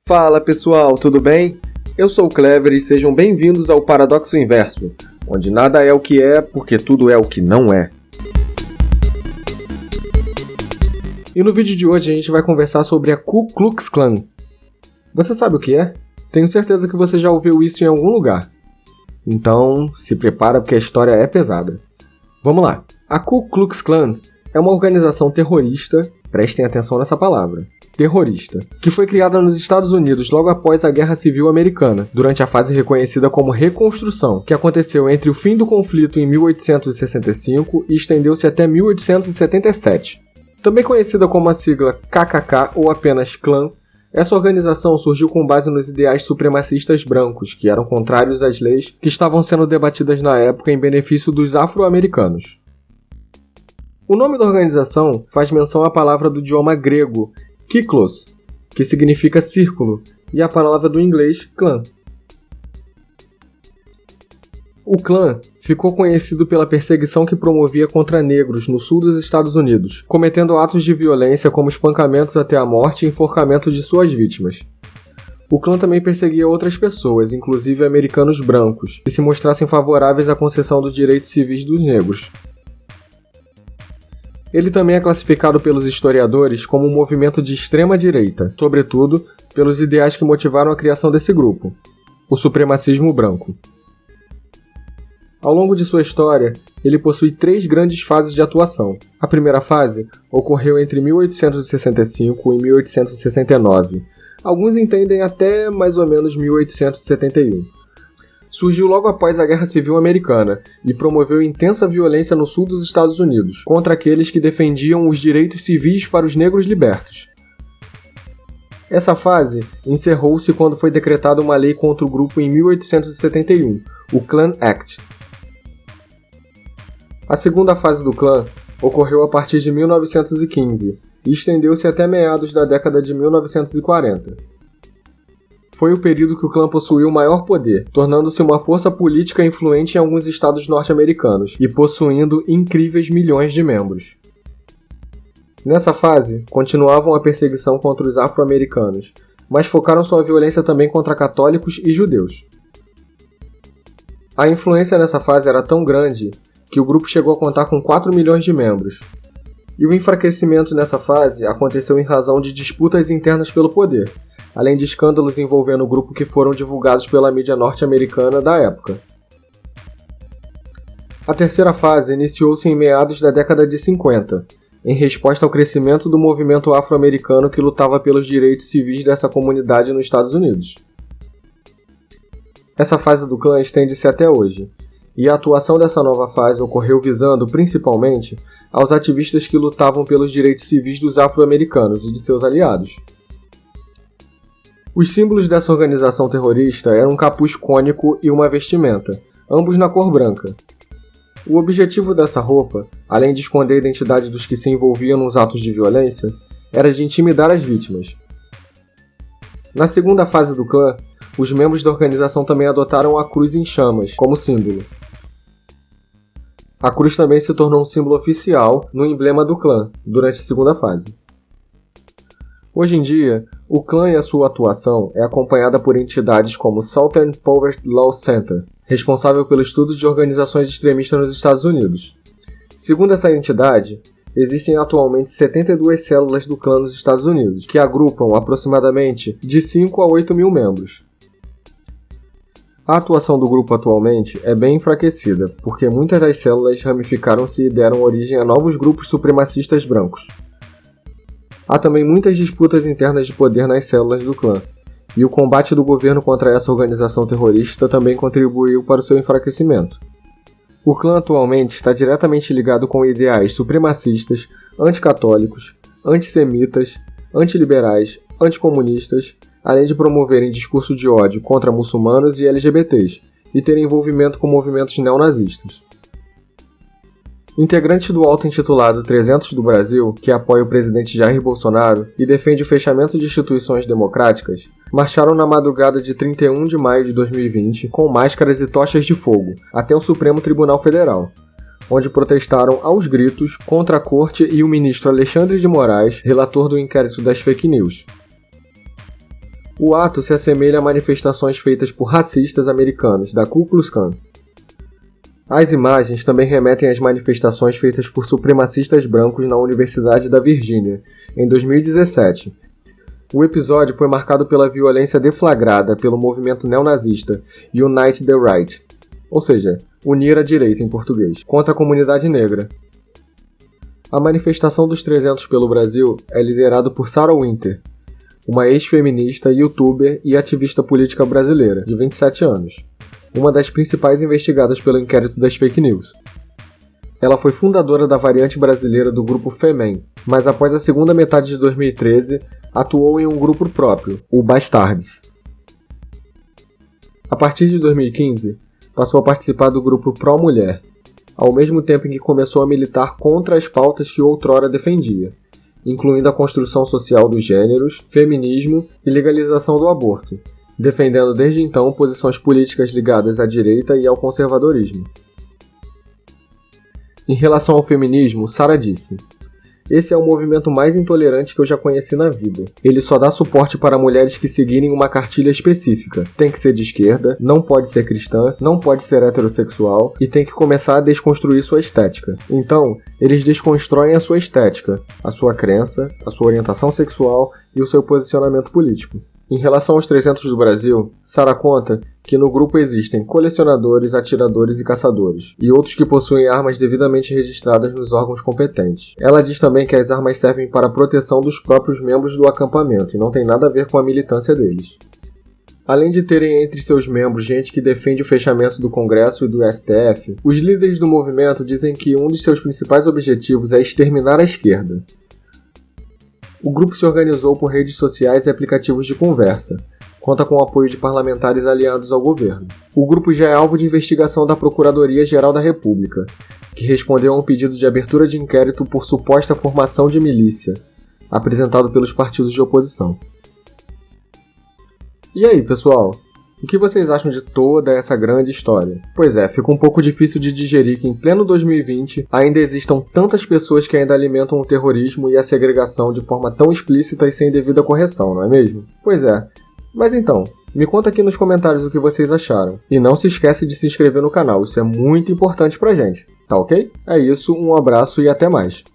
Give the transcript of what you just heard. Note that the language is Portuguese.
Fala pessoal, tudo bem? Eu sou o Clever e sejam bem-vindos ao Paradoxo Inverso, onde nada é o que é porque tudo é o que não é. E no vídeo de hoje a gente vai conversar sobre a Ku Klux Klan. Você sabe o que é? Tenho certeza que você já ouviu isso em algum lugar. Então, se prepara porque a história é pesada. Vamos lá. A Ku Klux Klan é uma organização terrorista, prestem atenção nessa palavra, terrorista, que foi criada nos Estados Unidos logo após a Guerra Civil Americana, durante a fase reconhecida como Reconstrução, que aconteceu entre o fim do conflito em 1865 e estendeu-se até 1877. Também conhecida como a sigla KKK ou apenas Klan, essa organização surgiu com base nos ideais supremacistas brancos, que eram contrários às leis que estavam sendo debatidas na época em benefício dos afro-americanos. O nome da organização faz menção à palavra do idioma grego, kyklos, que significa círculo, e a palavra do inglês clã. O clã ficou conhecido pela perseguição que promovia contra negros no sul dos Estados Unidos, cometendo atos de violência como espancamentos até a morte e enforcamento de suas vítimas. O clã também perseguia outras pessoas, inclusive americanos brancos, que se mostrassem favoráveis à concessão dos direitos civis dos negros. Ele também é classificado pelos historiadores como um movimento de extrema-direita, sobretudo pelos ideais que motivaram a criação desse grupo, o supremacismo branco. Ao longo de sua história, ele possui 3 grandes fases de atuação. A primeira fase ocorreu entre 1865 e 1869. Alguns entendem até mais ou menos 1871. Surgiu logo após a Guerra Civil Americana e promoveu intensa violência no sul dos Estados Unidos, contra aqueles que defendiam os direitos civis para os negros libertos. Essa fase encerrou-se quando foi decretada uma lei contra o grupo em 1871, o Klan Act. A segunda fase do clã ocorreu a partir de 1915 e estendeu-se até meados da década de 1940. Foi o período que o clã possuiu maior poder, tornando-se uma força política influente em alguns estados norte-americanos e possuindo incríveis milhões de membros. Nessa fase, continuavam a perseguição contra os afro-americanos, mas focaram sua violência também contra católicos e judeus. A influência nessa fase era tão grande que o grupo chegou a contar com 4 milhões de membros. E o enfraquecimento nessa fase aconteceu em razão de disputas internas pelo poder, além de escândalos envolvendo o grupo que foram divulgados pela mídia norte-americana da época. A terceira fase iniciou-se em meados da década de 50, em resposta ao crescimento do movimento afro-americano que lutava pelos direitos civis dessa comunidade nos Estados Unidos. Essa fase do clã estende-se até hoje, e a atuação dessa nova fase ocorreu visando, principalmente, aos ativistas que lutavam pelos direitos civis dos afro-americanos e de seus aliados. Os símbolos dessa organização terrorista eram um capuz cônico e uma vestimenta, ambos na cor branca. O objetivo dessa roupa, além de esconder a identidade dos que se envolviam nos atos de violência, era de intimidar as vítimas. Na segunda fase do clã, os membros da organização também adotaram a cruz em chamas como símbolo. A cruz também se tornou um símbolo oficial no emblema do clã durante a segunda fase. Hoje em dia, o clã e a sua atuação é acompanhada por entidades como o Southern Poverty Law Center, responsável pelo estudo de organizações extremistas nos Estados Unidos. Segundo essa entidade, existem atualmente 72 células do clã nos Estados Unidos, que agrupam aproximadamente de 5 a 8 mil membros. A atuação do grupo atualmente é bem enfraquecida, porque muitas das células ramificaram-se e deram origem a novos grupos supremacistas brancos. Há também muitas disputas internas de poder nas células do clã, e o combate do governo contra essa organização terrorista também contribuiu para o seu enfraquecimento. O clã atualmente está diretamente ligado com ideais supremacistas, anticatólicos, antissemitas, antiliberais, anticomunistas, além de promoverem discurso de ódio contra muçulmanos e LGBTs, e terem envolvimento com movimentos neonazistas. Integrantes do auto-intitulado 300 do Brasil, que apoia o presidente Jair Bolsonaro e defende o fechamento de instituições democráticas, marcharam na madrugada de 31 de maio de 2020 com máscaras e tochas de fogo até o Supremo Tribunal Federal, onde protestaram aos gritos contra a corte e o ministro Alexandre de Moraes, relator do inquérito das fake news. O ato se assemelha a manifestações feitas por racistas americanos, da Ku Klux Klan. As imagens também remetem às manifestações feitas por supremacistas brancos na Universidade da Virgínia, em 2017. O episódio foi marcado pela violência deflagrada pelo movimento neonazista Unite the Right, ou seja, Unir a Direita em português, contra a comunidade negra. A manifestação dos 300 pelo Brasil é liderada por Sarah Winter, uma ex-feminista, youtuber e ativista política brasileira, de 27 anos, uma das principais investigadas pelo inquérito das fake news. Ela foi fundadora da variante brasileira do grupo Femem, mas após a segunda metade de 2013, atuou em um grupo próprio, o Bastards. A partir de 2015, passou a participar do grupo Pró Mulher, ao mesmo tempo em que começou a militar contra as pautas que outrora defendia, incluindo a construção social dos gêneros, feminismo e legalização do aborto, defendendo desde então posições políticas ligadas à direita e ao conservadorismo. Em relação ao feminismo, Sarah disse: "Esse é o movimento mais intolerante que eu já conheci na vida. Ele só dá suporte para mulheres que seguirem uma cartilha específica. Tem que ser de esquerda, não pode ser cristã, não pode ser heterossexual e tem que começar a desconstruir sua estética. Então, eles desconstroem a sua estética, a sua crença, a sua orientação sexual e o seu posicionamento político." Em relação aos 300 do Brasil, Sarah conta que no grupo existem colecionadores, atiradores e caçadores, e outros que possuem armas devidamente registradas nos órgãos competentes. Ela diz também que as armas servem para a proteção dos próprios membros do acampamento e não tem nada a ver com a militância deles. Além de terem entre seus membros gente que defende o fechamento do Congresso e do STF, os líderes do movimento dizem que um de seus principais objetivos é exterminar a esquerda. O grupo se organizou por redes sociais e aplicativos de conversa. Conta com o apoio de parlamentares aliados ao governo. O grupo já é alvo de investigação da Procuradoria-Geral da República, que respondeu a um pedido de abertura de inquérito por suposta formação de milícia, apresentado pelos partidos de oposição. E aí, pessoal? O que vocês acham de toda essa grande história? Pois é, fica um pouco difícil de digerir que em pleno 2020 ainda existam tantas pessoas que ainda alimentam o terrorismo e a segregação de forma tão explícita e sem devida correção, não é mesmo? Pois é. Mas então, me conta aqui nos comentários o que vocês acharam. E não se esquece de se inscrever no canal, isso é muito importante pra gente, tá ok? É isso, um abraço e até mais.